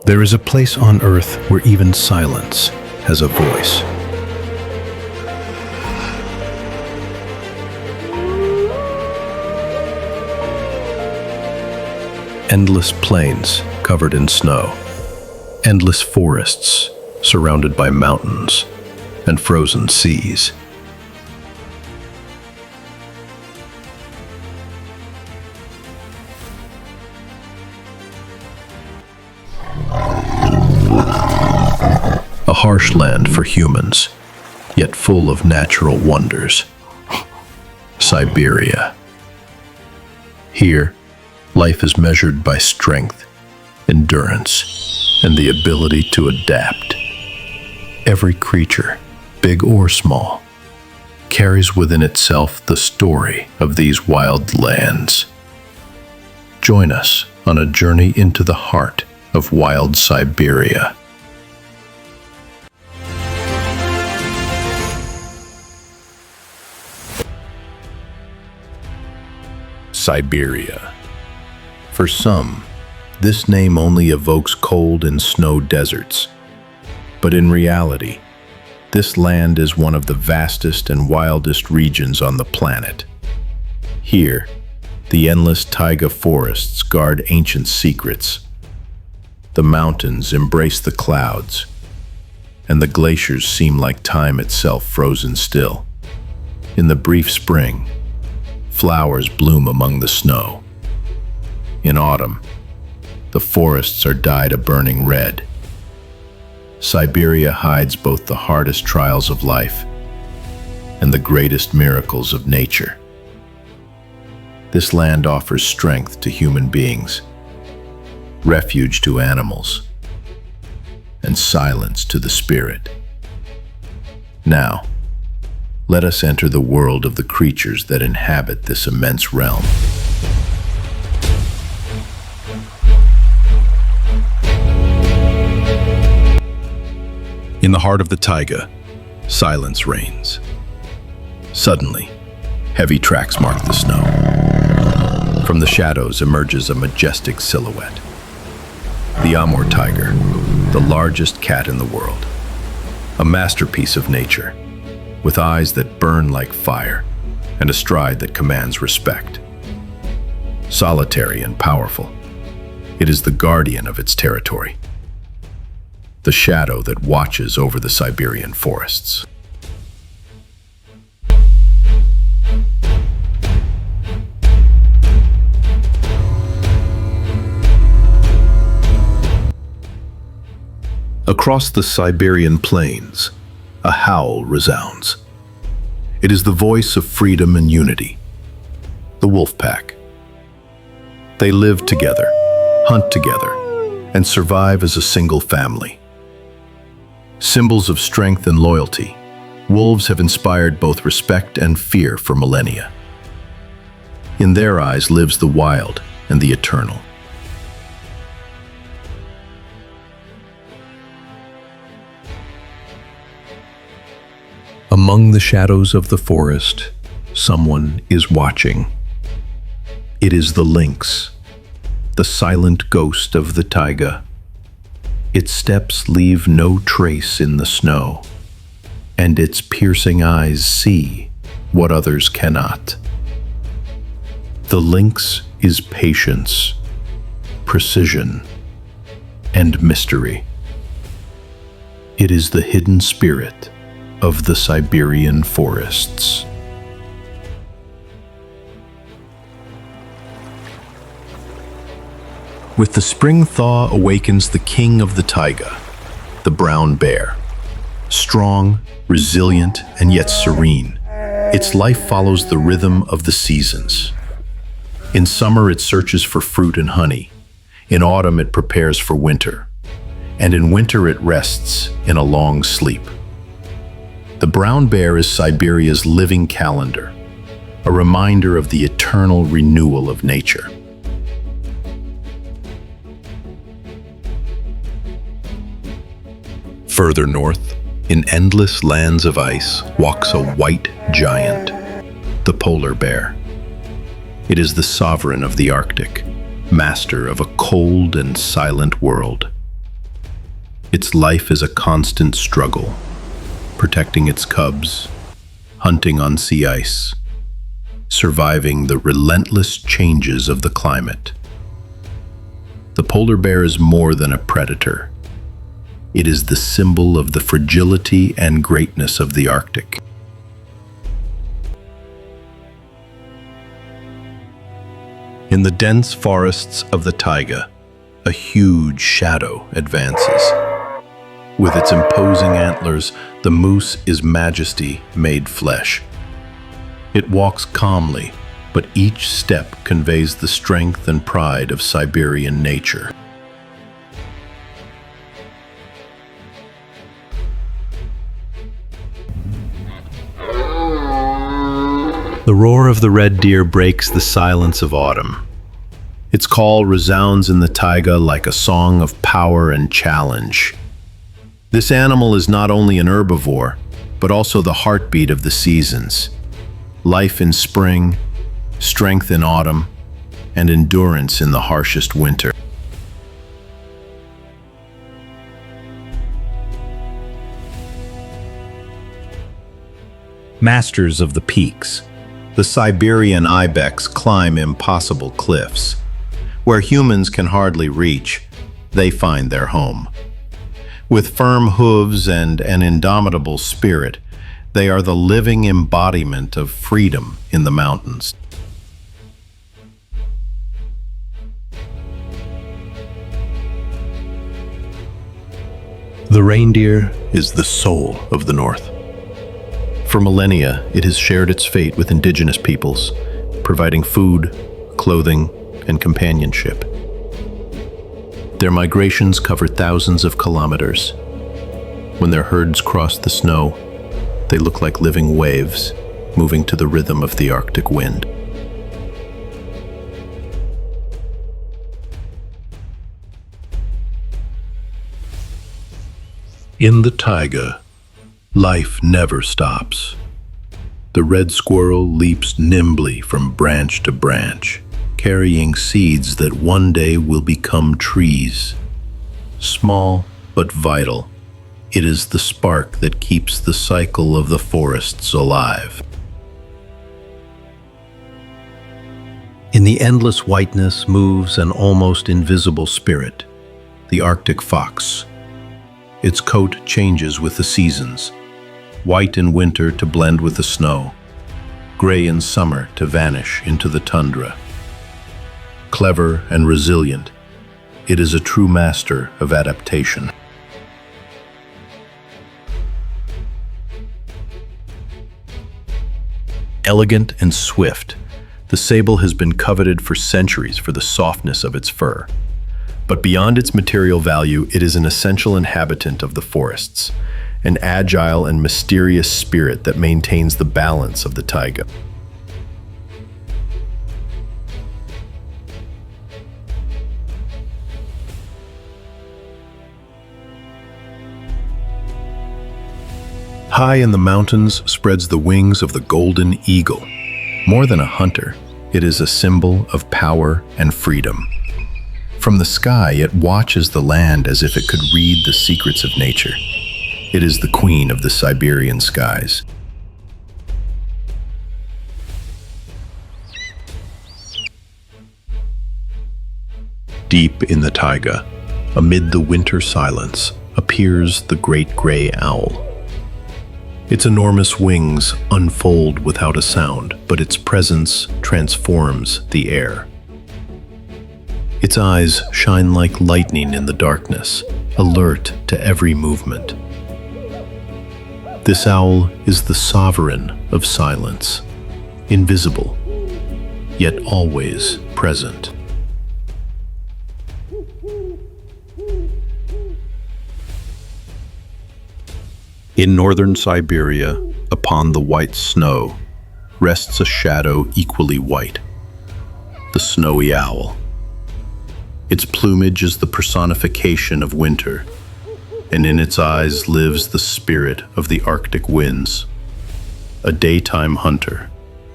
There is a place on Earth where even silence has a voice. Endless plains covered in snow, endless forests surrounded by mountains and frozen seas. A harsh land for humans, yet full of natural wonders. Siberia. Here, life is measured by strength, endurance, and the ability to adapt. Every creature, big or small, carries within itself the story of these wild lands. Join us on a journey into the heart of Wild Siberia. Siberia. For some, this name only evokes cold and snow deserts. But in reality, this land is one of the vastest and wildest regions on the planet. Here, the endless taiga forests guard ancient secrets. The mountains embrace the clouds, and the glaciers seem like time itself frozen still. In the brief spring, flowers bloom among the snow. In autumn, the forests are dyed a burning red. Siberia hides both the hardest trials of life and the greatest miracles of nature. This land offers strength to human beings, refuge to animals, and silence to the spirit. Now, let us enter the world of the creatures that inhabit this immense realm. In the heart of the taiga, silence reigns. Suddenly, heavy tracks mark the snow. From the shadows emerges a majestic silhouette. The Amur tiger, the largest cat in the world. A masterpiece of nature, with eyes that burn like fire and a stride that commands respect. Solitary and powerful, it is the guardian of its territory, the shadow that watches over the Siberian forests. Across the Siberian plains, a howl resounds. It is the voice of freedom and unity. The wolf pack. They live together, hunt together, and survive as a single family. Symbols of strength and loyalty, wolves have inspired both respect and fear for millennia. In their eyes lives the wild and the eternal. Among the shadows of the forest, someone is watching. It is the lynx, the silent ghost of the taiga. Its steps leave no trace in the snow, and its piercing eyes see what others cannot. The lynx is patience, precision, and mystery. It is the hidden spirit of the Siberian forests. With the spring thaw awakens the king of the taiga, the brown bear. Strong, resilient, and yet serene, its life follows the rhythm of the seasons. In summer it searches for fruit and honey, in autumn it prepares for winter, and in winter it rests in a long sleep. The brown bear is Siberia's living calendar, a reminder of the eternal renewal of nature. Further north, in endless lands of ice, walks a white giant, the polar bear. It is the sovereign of the Arctic, master of a cold and silent world. Its life is a constant struggle, protecting its cubs, hunting on sea ice, surviving the relentless changes of the climate. The polar bear is more than a predator. It is the symbol of the fragility and greatness of the Arctic. In the dense forests of the Taiga, a huge shadow advances. With its imposing antlers, the moose is majesty made flesh. It walks calmly, but each step conveys the strength and pride of Siberian nature. The roar of the red deer breaks the silence of autumn. Its call resounds in the taiga like a song of power and challenge. This animal is not only an herbivore, but also the heartbeat of the seasons. Life in spring, strength in autumn, and endurance in the harshest winter. Masters of the peaks, the Siberian ibex climb impossible cliffs. Where humans can hardly reach, they find their home. With firm hooves and an indomitable spirit, they are the living embodiment of freedom in the mountains. The reindeer is the soul of the North. For millennia, it has shared its fate with indigenous peoples, providing food, clothing, and companionship. Their migrations cover thousands of kilometers. When their herds cross the snow, they look like living waves, moving to the rhythm of the Arctic wind. In the taiga, life never stops. The red squirrel leaps nimbly from branch to branch, carrying seeds that one day will become trees. Small but vital, it is the spark that keeps the cycle of the forests alive. In the endless whiteness moves an almost invisible spirit, the Arctic fox. Its coat changes with the seasons, white in winter to blend with the snow, gray in summer to vanish into the tundra. Clever and resilient, it is a true master of adaptation. Elegant and swift, the sable has been coveted for centuries for the softness of its fur. But beyond its material value, it is an essential inhabitant of the forests, an agile and mysterious spirit that maintains the balance of the taiga. High in the mountains spreads the wings of the golden eagle. More than a hunter, it is a symbol of power and freedom. From the sky, it watches the land as if it could read the secrets of nature. It is the queen of the Siberian skies. Deep in the taiga, amid the winter silence, appears the great gray owl. Its enormous wings unfold without a sound, but its presence transforms the air. Its eyes shine like lightning in the darkness, alert to every movement. This owl is the sovereign of silence, invisible, yet always present. In northern Siberia, upon the white snow, rests a shadow equally white, the snowy owl. Its plumage is the personification of winter, and in its eyes lives the spirit of the Arctic winds. A daytime hunter,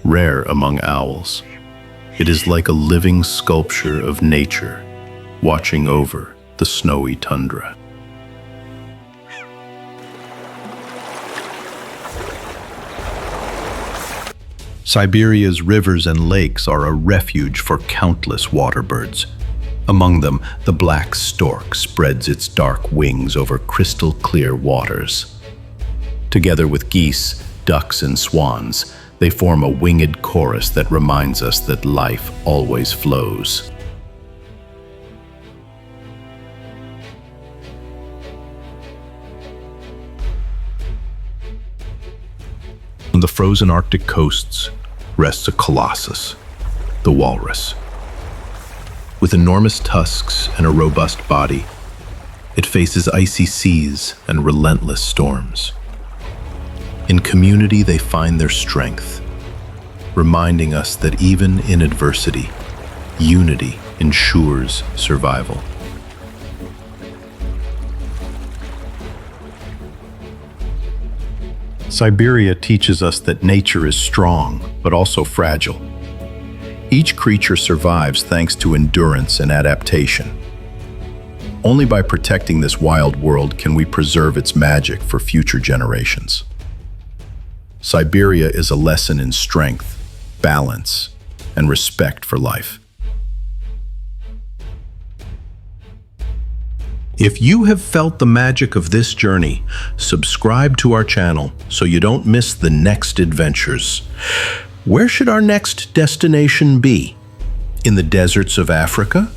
rare among owls, it is like a living sculpture of nature, watching over the snowy tundra. Siberia's rivers and lakes are a refuge for countless water birds. Among them, the black stork spreads its dark wings over crystal-clear waters. Together with geese, ducks, and swans, they form a winged chorus that reminds us that life always flows. On the frozen Arctic coasts rests a colossus, the walrus. With enormous tusks and a robust body, it faces icy seas and relentless storms. In community, they find their strength, reminding us that even in adversity, unity ensures survival. Siberia teaches us that nature is strong, but also fragile. Each creature survives thanks to endurance and adaptation. Only by protecting this wild world can we preserve its magic for future generations. Siberia is a lesson in strength, balance, and respect for life. If you have felt the magic of this journey, subscribe to our channel so you don't miss the next adventures. Where should our next destination be? In the deserts of Africa?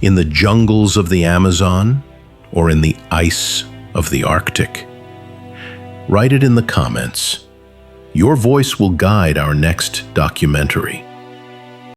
In the jungles of the Amazon? Or in the ice of the Arctic? Write it in the comments. Your voice will guide our next documentary.